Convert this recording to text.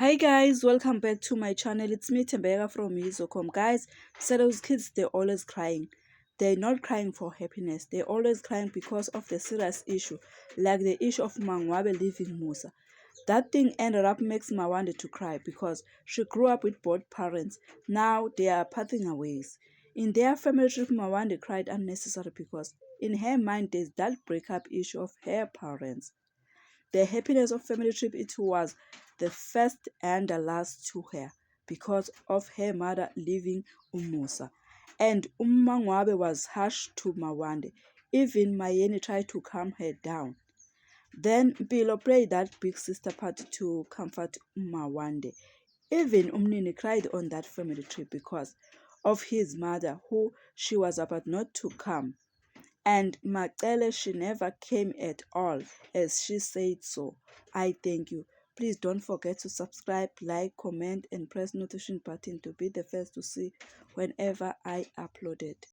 Hi guys, welcome back to my channel. It's me Tembeka from Izocom. Guys, so those kids, they're always crying. They're not crying for happiness. They're always crying because of the serious issue, like the issue of Mangwabe leaving Musa. That thing ended up makes Mawande to cry because she grew up with both parents. Now they are parting ways. In their family trip, Mawande cried unnecessarily because in her mind there's that breakup issue of her parents. The happiness of family trip, it was the first and the last to her because of her mother leaving Umusa. And Umangwabe was harsh to Mawande. Even Mayeni tried to calm her down. Then Mpilo played that big sister part to comfort Mawande. Even Umnini cried on that family trip because of his mother, who she was about not to come. And Macele, she never came at all, as she said so. I thank you. Please don't forget to subscribe, like, comment, and press notification button to be the first to see whenever I upload it.